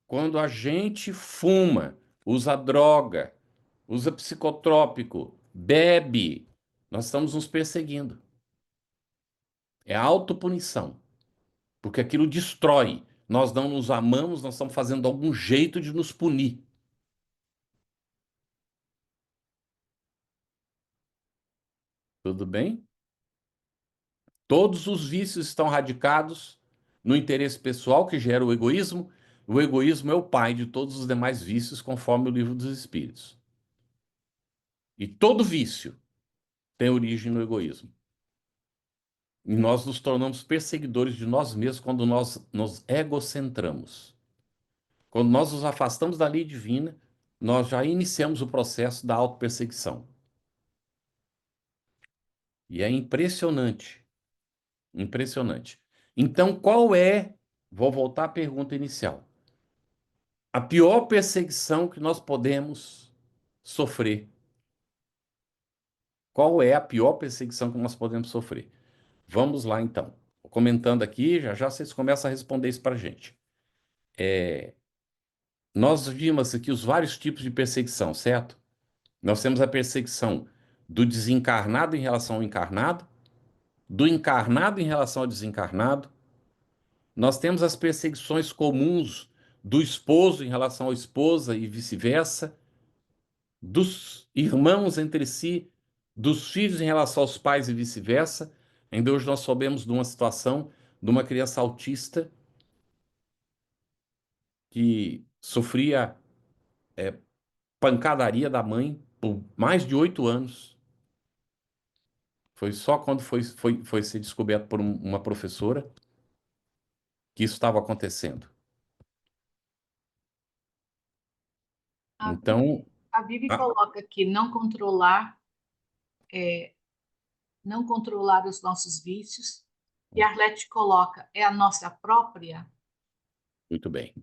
quando a gente fuma, usa droga, usa psicotrópico, bebe, nós estamos nos perseguindo. É autopunição, porque aquilo destrói. Nós não nos amamos, nós estamos fazendo algum jeito de nos punir. Tudo bem? Todos os vícios estão radicados no interesse pessoal que gera o egoísmo. O egoísmo é o pai de todos os demais vícios, conforme o livro dos Espíritos. E todo vício tem origem no egoísmo. E nós nos tornamos perseguidores de nós mesmos quando nós nos egocentramos. Quando nós nos afastamos da lei divina, nós já iniciamos o processo da autoperseguição. E é impressionante, impressionante. Então, qual é, vou voltar à pergunta inicial, a pior perseguição que nós podemos sofrer? Qual é a pior perseguição que nós podemos sofrer? Vamos lá, então. Comentando aqui, já já vocês começam a responder isso para a gente. Nós vimos aqui os vários tipos de perseguição, certo? Nós temos a perseguição do desencarnado em relação ao encarnado, do encarnado em relação ao desencarnado. Nós temos as perseguições comuns do esposo em relação à esposa e vice-versa, dos irmãos entre si, dos filhos em relação aos pais e vice-versa. Ainda hoje nós soubemos de uma situação de uma criança autista que sofria pancadaria da mãe por mais de 8 anos. Foi só quando foi ser descoberto por uma professora que isso estava acontecendo. A Então, a Vivi ah, coloca aqui, não controlar os nossos vícios. E a Arlete coloca, é a nossa própria. muito bem.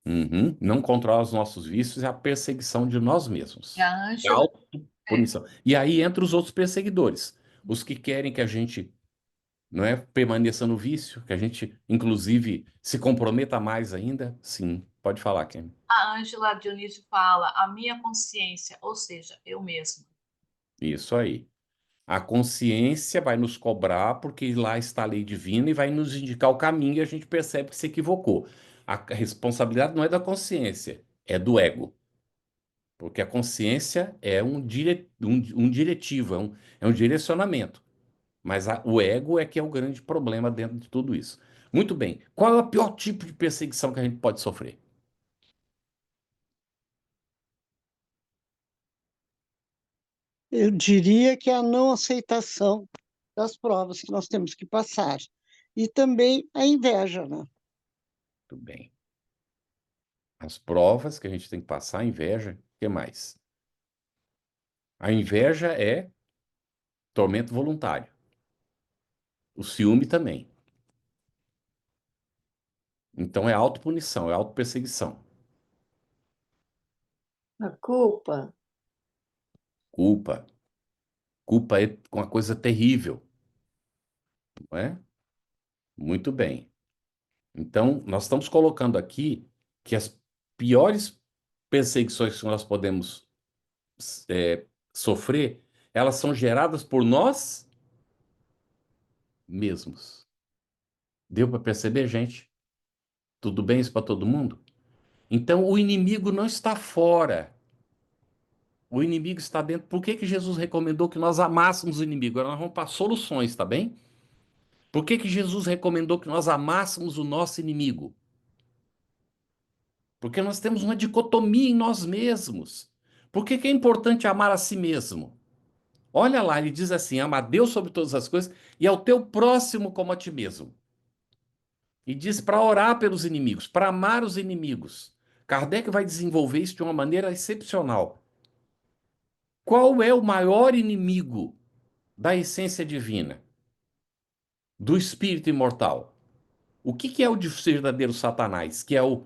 Uhum. Não controlar os nossos vícios é a perseguição de nós mesmos. E a É a Ângela, autopunição. E aí entra os outros perseguidores. Os que querem que a gente, não é, permaneça no vício, que a gente, inclusive, se comprometa mais ainda. Sim, pode falar, Ken. a Ângela Dionísio fala, a minha consciência, ou seja, eu mesma. Isso aí. A consciência vai nos cobrar porque lá está a lei divina e vai nos indicar o caminho e a gente percebe que se equivocou. A responsabilidade não é da consciência, é do ego. Porque a consciência é um diretivo, é um direcionamento. Mas o ego é que é o grande problema dentro de tudo isso. Muito bem. Qual é o pior tipo de perseguição que a gente pode sofrer? Eu diria que é a não aceitação das provas que nós temos que passar. E também a inveja, né? Muito bem. As provas que a gente tem que passar, a inveja, o que mais? A inveja é tormento voluntário. O ciúme também. Então é autopunição, é autoperseguição. A culpa, Culpa. Culpa é uma coisa terrível, não é? Muito bem. Então, nós estamos colocando aqui que as piores perseguições que nós podemos sofrer, elas são geradas por nós mesmos. Deu para perceber, gente? Tudo bem isso para todo mundo? Então, o inimigo não está fora. O inimigo está dentro. Por que que Jesus recomendou que nós amássemos o inimigo? Agora nós vamos para soluções, tá bem? Por que que Jesus recomendou que nós amássemos o nosso inimigo? Porque nós temos uma dicotomia em nós mesmos. Por que que é importante amar a si mesmo? Olha lá, ele diz assim: ama a Deus sobre todas as coisas e ao teu próximo como a ti mesmo. E diz para orar pelos inimigos, para amar os inimigos. Kardec vai desenvolver isso de uma maneira excepcional. Qual é o maior inimigo da essência divina, do espírito imortal? O que que é o verdadeiro Satanás, que é o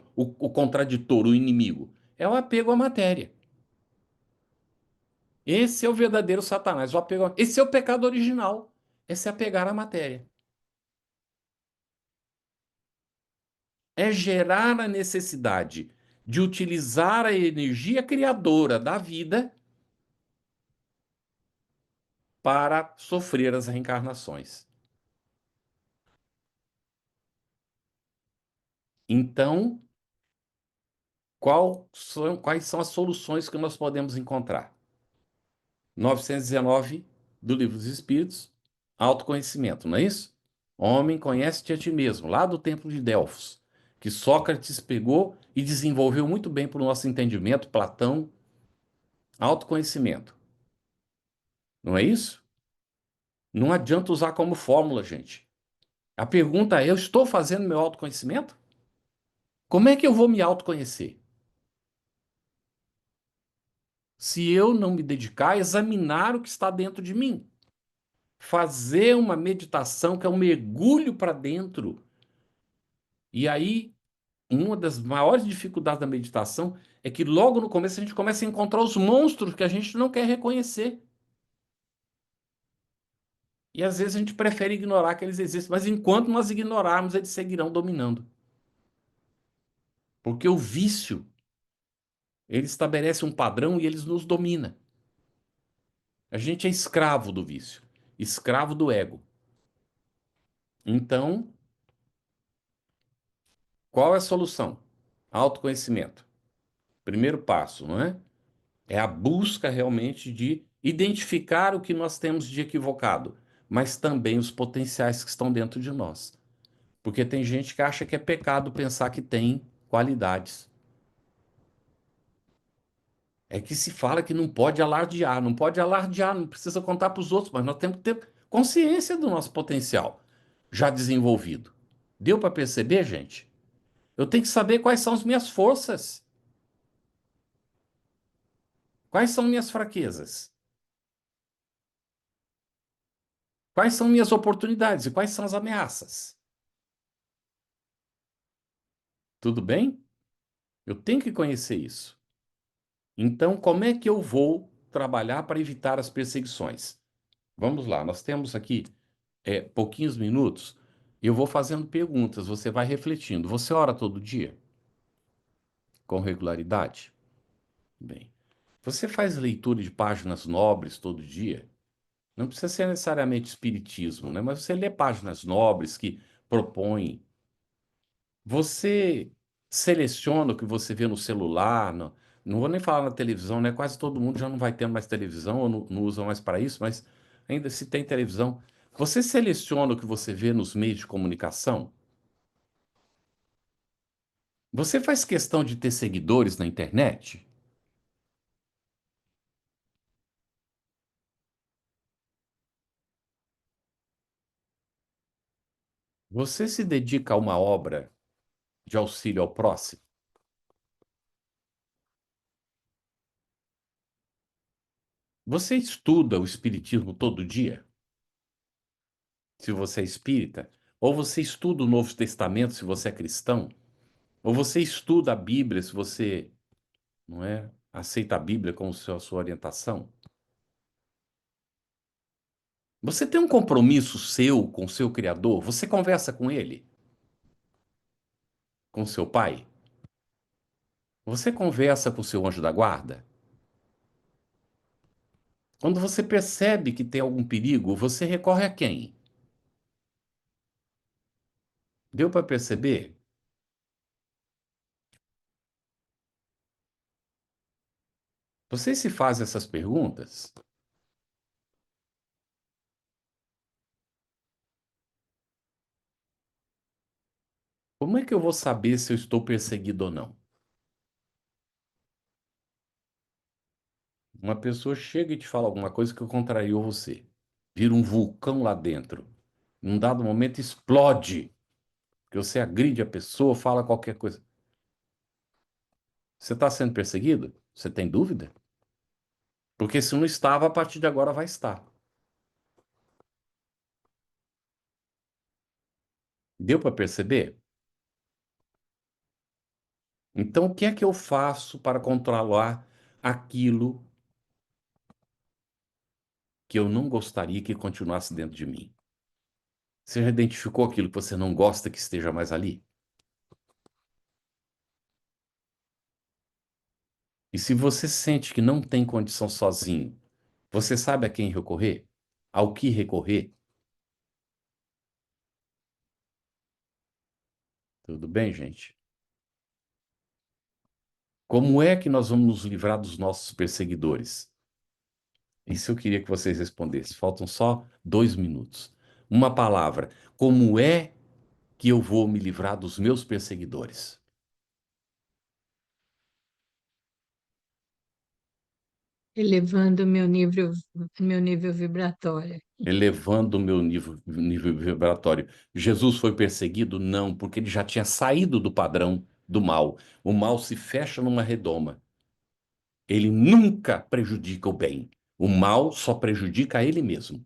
contraditor, o inimigo? É o apego à matéria. Esse é o verdadeiro Satanás, o apego. Esse é o pecado original. É se apegar à matéria. É gerar a necessidade de utilizar a energia criadora da vida para sofrer as reencarnações. Então, quais são as soluções que nós podemos encontrar? 919 do Livro dos Espíritos, autoconhecimento, não é isso? Homem, conhece-te a ti mesmo, lá do Templo de Delfos, que Sócrates pegou e desenvolveu muito bem para o nosso entendimento, Platão, Autoconhecimento. Não é isso? Não adianta usar como fórmula, gente. A pergunta é: eu estou fazendo meu autoconhecimento? Como é que eu vou me autoconhecer? Se eu não me dedicar a examinar o que está dentro de mim. Fazer uma meditação que é um mergulho para dentro. E aí, uma das maiores dificuldades da meditação é que logo no começo a gente começa a encontrar os monstros que a gente não quer reconhecer. E às vezes a gente prefere ignorar que eles existem, mas enquanto nós ignorarmos, eles seguirão dominando. Porque o vício, ele estabelece um padrão e eles nos domina. A gente é escravo do vício, escravo do ego. Então, qual é a solução? Autoconhecimento. Primeiro passo, não é? É a busca realmente de identificar o que nós temos de equivocado, mas também os potenciais que estão dentro de nós. Porque tem gente que acha que é pecado pensar que tem qualidades. É que se fala que não pode alardear, não pode alardear, não precisa contar para os outros, mas nós temos que ter consciência do nosso potencial já desenvolvido. Deu para perceber, gente? Eu tenho que saber quais são as minhas forças, quais são minhas fraquezas, quais são minhas oportunidades e quais são as ameaças. Tudo bem? Eu tenho que conhecer isso. Então, como é que eu vou trabalhar para evitar as perseguições? Vamos lá, nós temos aqui pouquinhos minutos. Eu vou fazendo perguntas, você vai refletindo. Você ora todo dia? Com regularidade? Bem. Você faz leitura de páginas nobres todo dia? Não precisa ser necessariamente espiritismo, né? Mas você lê páginas nobres que propõem. Você seleciona o que você vê no celular, não vou nem falar na televisão, né? Quase todo mundo já não vai tendo mais televisão ou não usa mais para isso, mas ainda se tem televisão. Você seleciona o que você vê nos meios de comunicação? Você faz questão de ter seguidores na internet? Você se dedica a uma obra de auxílio ao próximo? Você estuda o espiritismo todo dia? Se você é espírita? Ou você estuda o Novo Testamento se você é cristão? Ou você estuda a Bíblia se você, não é, aceita a Bíblia como sua orientação? Você tem um compromisso seu com o seu Criador? Você conversa com ele? Com seu pai? Você conversa com o seu anjo da guarda? Quando você percebe que tem algum perigo, você recorre a quem? Deu para perceber? Você se faz essas perguntas? Como é que eu vou saber se eu estou perseguido ou não? Uma pessoa chega e te fala alguma coisa que contrariou você. Vira um vulcão lá dentro. Num dado momento explode. Que você agride a pessoa, fala qualquer coisa. Você está sendo perseguido? Você tem dúvida? Porque se não estava, a partir de agora vai estar. Deu para perceber? Então, o que é que eu faço para controlar aquilo que eu não gostaria que continuasse dentro de mim? Você já identificou aquilo que você não gosta que esteja mais ali? E se você sente que não tem condição sozinho, você sabe a quem recorrer? Ao que recorrer? Tudo bem, gente? Como é que nós vamos nos livrar dos nossos perseguidores? Isso eu queria que vocês respondessem. Faltam só 2 minutos. Uma palavra. Como é que eu vou me livrar dos meus perseguidores? elevando meu nível vibratório. Elevando o meu nível vibratório. Jesus foi perseguido? Não, porque ele já tinha saído do padrão do mal. O mal se fecha numa redoma. Ele nunca prejudica o bem. O mal só prejudica a ele mesmo.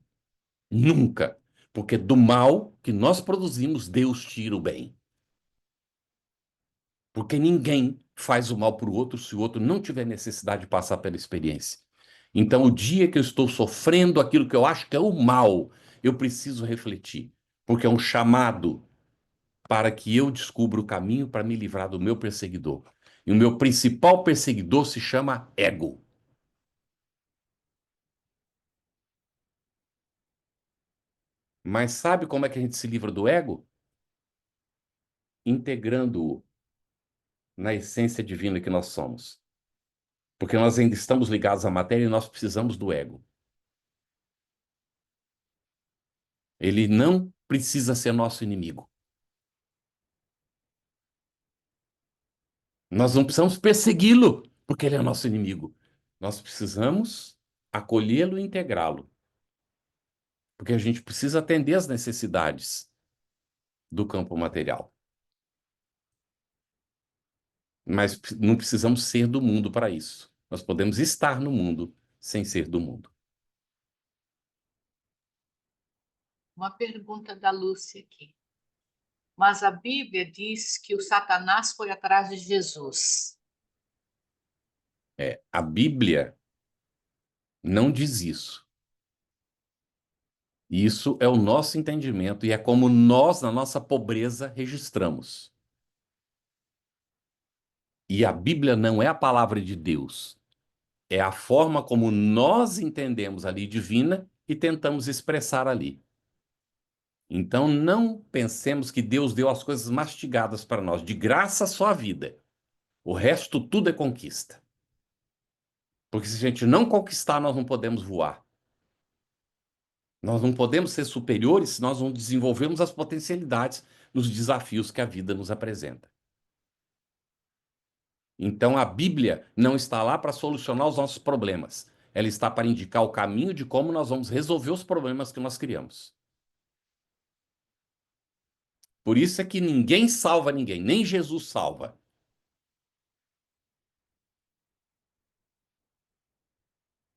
Nunca. Porque do mal que nós produzimos, Deus tira o bem. Porque ninguém faz o mal para o outro se o outro não tiver necessidade de passar pela experiência. Então, o dia que eu estou sofrendo aquilo que eu acho que é o mal, eu preciso refletir. Porque é um chamado para que eu descubra o caminho para me livrar do meu perseguidor. E o meu principal perseguidor se chama ego. Mas sabe como é que a gente se livra do ego? Integrando-o na essência divina que nós somos. Porque nós ainda estamos ligados à matéria e nós precisamos do ego. Ele não precisa ser nosso inimigo. Nós não precisamos persegui-lo, porque ele é nosso inimigo. Nós precisamos acolhê-lo e integrá-lo. Porque a gente precisa atender às necessidades do campo material. Mas não precisamos ser do mundo para isso. Nós podemos estar no mundo sem ser do mundo. Uma pergunta da Lúcia aqui. Mas a Bíblia diz que o Satanás foi atrás de Jesus. A Bíblia não diz isso. Isso é o nosso entendimento e é como nós, na nossa pobreza, registramos. E a Bíblia não é a palavra de Deus. É a forma como nós entendemos a lei divina e tentamos expressar ali. Então, não pensemos que Deus deu as coisas mastigadas para nós. De graça, só a vida. O resto, tudo é conquista. Porque se a gente não conquistar, nós não podemos voar. Nós não podemos ser superiores se nós não desenvolvermos as potencialidades nos desafios que a vida nos apresenta. Então, a Bíblia não está lá para solucionar os nossos problemas. Ela está para indicar o caminho de como nós vamos resolver os problemas que nós criamos. Por isso é que ninguém salva ninguém, nem Jesus salva.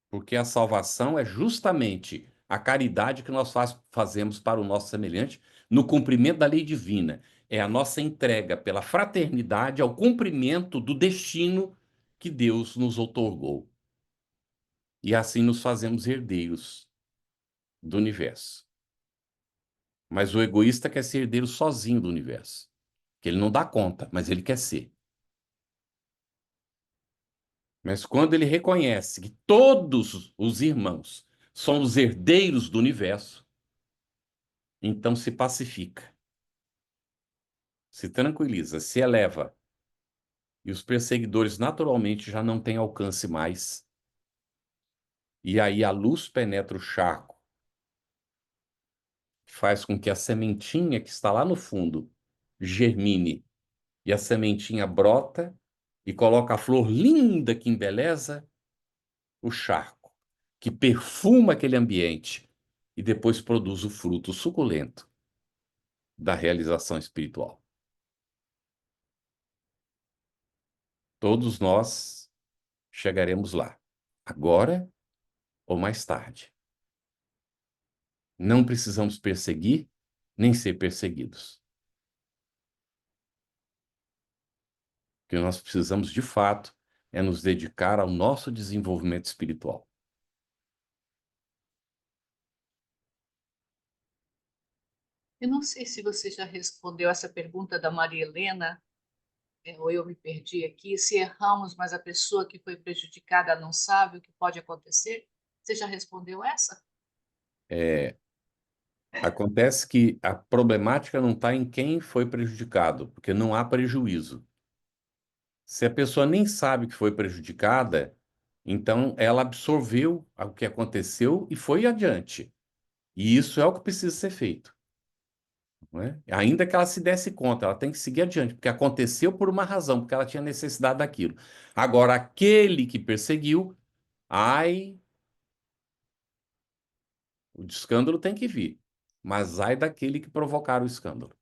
Porque a salvação é justamente a caridade que nós fazemos para o nosso semelhante no cumprimento da lei divina. É a nossa entrega pela fraternidade ao cumprimento do destino que Deus nos outorgou. E assim nos fazemos herdeiros do universo. Mas o egoísta quer ser herdeiro sozinho do universo. Que ele não dá conta, mas ele quer ser. Mas quando ele reconhece que todos os irmãos são os herdeiros do universo, então se pacifica, se tranquiliza, se eleva. E os perseguidores naturalmente já não têm alcance mais. E aí a luz penetra o charco, faz com que a sementinha que está lá no fundo germine. E a sementinha brota e coloca a flor linda que embeleza o charco, que perfuma aquele ambiente e depois produz o fruto suculento da realização espiritual. Todos nós chegaremos lá, agora ou mais tarde. Não precisamos perseguir nem ser perseguidos. O que nós precisamos, de fato, é nos dedicar ao nosso desenvolvimento espiritual. Eu não sei se você já respondeu essa pergunta da Maria Helena, ou eu me perdi aqui. Se erramos, mas a pessoa que foi prejudicada não sabe o que pode acontecer? Você já respondeu essa? Acontece que a problemática não está em quem foi prejudicado, porque não há prejuízo. Se a pessoa nem sabe que foi prejudicada, então ela absorveu o que aconteceu e foi adiante. E isso é o que precisa ser feito. Não é? Ainda que ela se desse conta, ela tem que seguir adiante, porque aconteceu por uma razão, porque ela tinha necessidade daquilo. Agora, aquele que perseguiu Ai, o escândalo tem que vir, mas ai daquele que provocar o escândalo.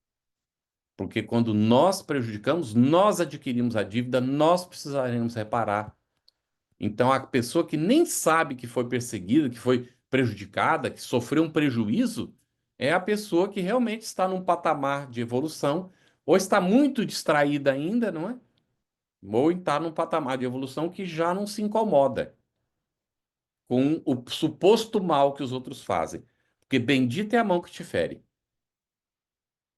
Porque quando nós prejudicamos, nós adquirimos a dívida, nós precisaremos reparar. Então, a pessoa que nem sabe que foi perseguida, que foi prejudicada, que sofreu um prejuízo, é a pessoa que realmente está num patamar de evolução, ou está muito distraída ainda, não é? Ou está num patamar de evolução que já não se incomoda com o suposto mal que os outros fazem. Porque bendita é a mão que te fere,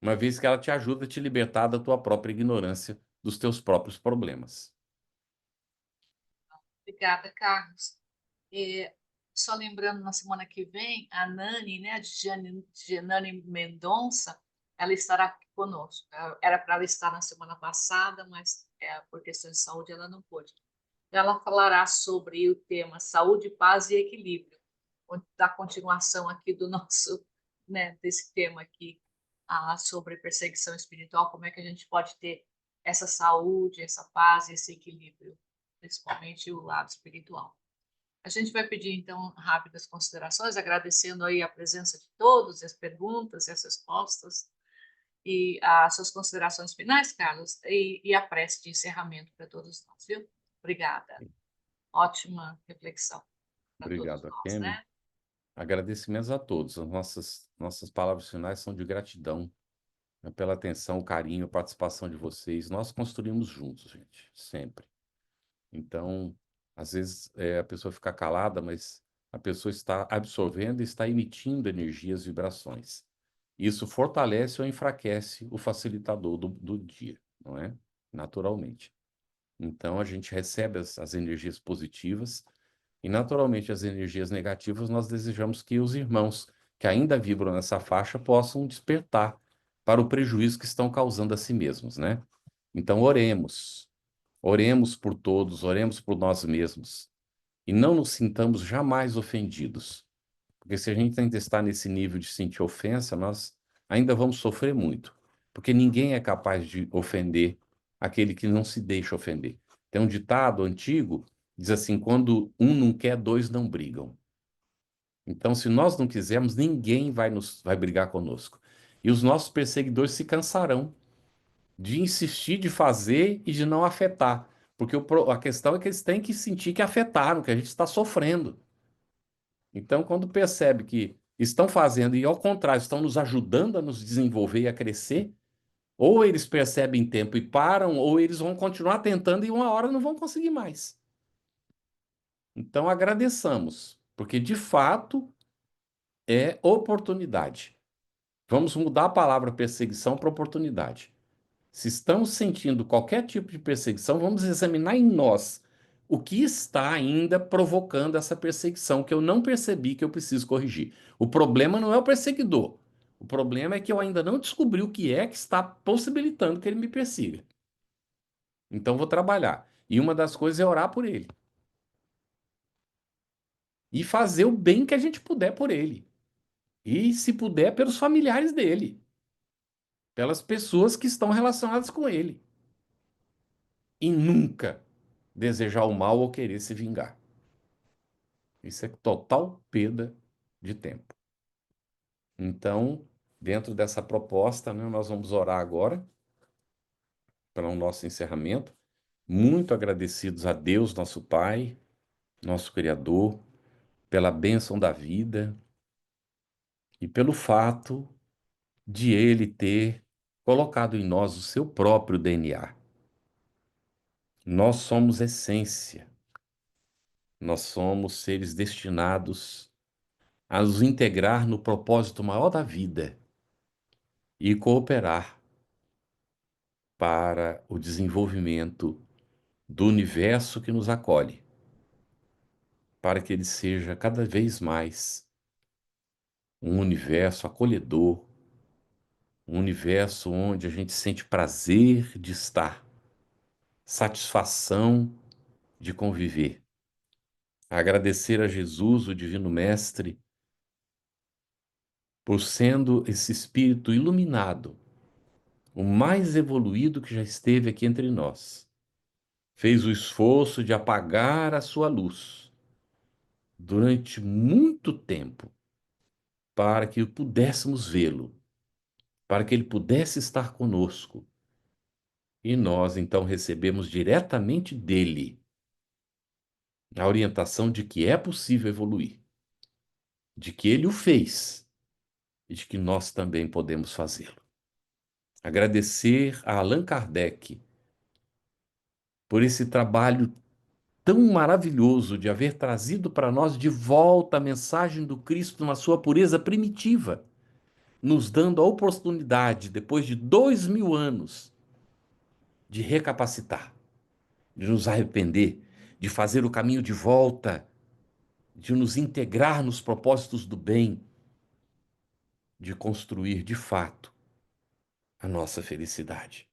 uma vez que ela te ajuda a te libertar da tua própria ignorância, dos teus próprios problemas. Obrigada, Carlos. É, só lembrando, na semana que vem, a Nani, né, de Nani Mendonça, ela estará aqui conosco. Era para ela estar na semana passada, mas por questões de saúde ela não pôde. Ela falará sobre o tema saúde, paz e equilíbrio, da continuação aqui do nosso, né, desse tema aqui, sobre perseguição espiritual, como é que a gente pode ter essa saúde, essa paz e esse equilíbrio, principalmente o lado espiritual. A gente vai pedir, então, rápidas considerações, agradecendo aí a presença de todos, as perguntas e as respostas, e as suas considerações finais, Carlos, e a prece de encerramento para todos nós, viu? Obrigada. Ótima reflexão para todos Obrigado, nós, Akemi. né? Agradecimentos a todos. As nossas palavras finais são de gratidão, né, pela atenção, o carinho, a participação de vocês. Nós construímos juntos, gente, sempre. Então, às vezes a pessoa fica calada, mas a pessoa está absorvendo e está emitindo energias, vibrações. Isso fortalece ou enfraquece o facilitador do dia, não é? Naturalmente. Então, a gente recebe as energias positivas e, naturalmente, as energias negativas, nós desejamos que os irmãos que ainda vibram nessa faixa possam despertar para o prejuízo que estão causando a si mesmos, né? Então, oremos. Oremos por todos, oremos por nós mesmos. E não nos sintamos jamais ofendidos. Porque se a gente ainda está nesse nível de sentir ofensa, nós ainda vamos sofrer muito. Porque ninguém é capaz de ofender aquele que não se deixa ofender. Tem um ditado antigo, diz assim, quando um não quer, dois não brigam. Então, se nós não quisermos, ninguém vai brigar conosco. E os nossos perseguidores se cansarão de insistir, de fazer e de não afetar. Porque a questão é que eles têm que sentir que afetaram, que a gente está sofrendo. Então, quando percebe que estão fazendo e, ao contrário, estão nos ajudando a nos desenvolver e a crescer, ou eles percebem tempo e param, ou eles vão continuar tentando e uma hora não vão conseguir mais. Então, agradeçamos, porque de fato é oportunidade. Vamos mudar a palavra perseguição para oportunidade. Se estamos sentindo qualquer tipo de perseguição, vamos examinar em nós o que está ainda provocando essa perseguição que eu não percebi que eu preciso corrigir. O problema não é o perseguidor. O problema é que eu ainda não descobri o que é que está possibilitando que ele me persiga. Então vou trabalhar. E uma das coisas é orar por ele. E fazer o bem que a gente puder por ele. E, se puder, pelos familiares dele. Pelas pessoas que estão relacionadas com ele. E nunca desejar o mal ou querer se vingar. Isso é total perda de tempo. Então, dentro dessa proposta, né, nós vamos orar agora para o nosso encerramento. Muito agradecidos a Deus, nosso Pai, nosso Criador, pela bênção da vida e pelo fato de Ele ter colocado em nós o seu próprio DNA. Nós somos essência. Nós somos seres destinados a nos integrar no propósito maior da vida e cooperar para o desenvolvimento do universo que nos acolhe, para que ele seja cada vez mais um universo acolhedor, um universo onde a gente sente prazer de estar, satisfação de conviver. Agradecer a Jesus, o Divino Mestre, por sendo esse espírito iluminado, o mais evoluído que já esteve aqui entre nós. Fez o esforço de apagar a sua luz durante muito tempo para que pudéssemos vê-lo, para que ele pudesse estar conosco. E nós, então, recebemos diretamente dele a orientação de que é possível evoluir, de que ele o fez e de que nós também podemos fazê-lo. Agradecer a Allan Kardec por esse trabalho tão maravilhoso de haver trazido para nós de volta a mensagem do Cristo na sua pureza primitiva, nos dando a oportunidade, depois de 2000 anos, de recapacitar, de nos arrepender, de fazer o caminho de volta, de nos integrar nos propósitos do bem, de construir de fato a nossa felicidade.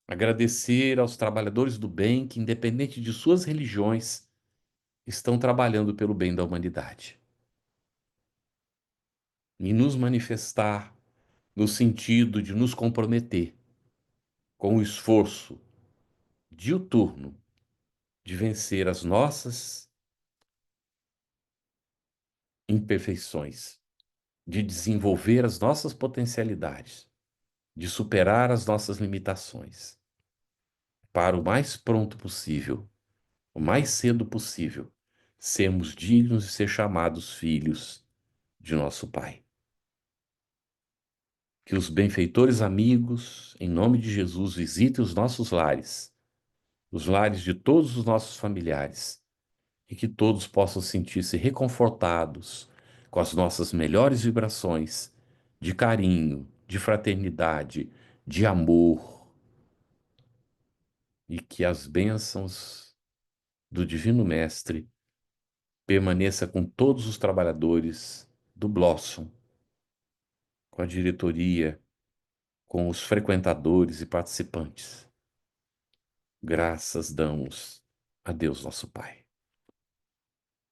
Agradecer aos trabalhadores do bem que, independente de suas religiões, estão trabalhando pelo bem da humanidade. E nos manifestar no sentido de nos comprometer com o esforço diuturno de vencer as nossas imperfeições, de desenvolver as nossas potencialidades, de superar as nossas limitações, para o mais pronto possível, o mais cedo possível, sermos dignos de ser chamados filhos de nosso Pai. Que os benfeitores amigos, em nome de Jesus, visitem os nossos lares, os lares de todos os nossos familiares, e que todos possam sentir-se reconfortados com as nossas melhores vibrações de carinho, de fraternidade, de amor, e que as bênçãos do Divino Mestre permaneça com todos os trabalhadores do Blossom, com a diretoria, com os frequentadores e participantes. Graças damos a Deus nosso Pai.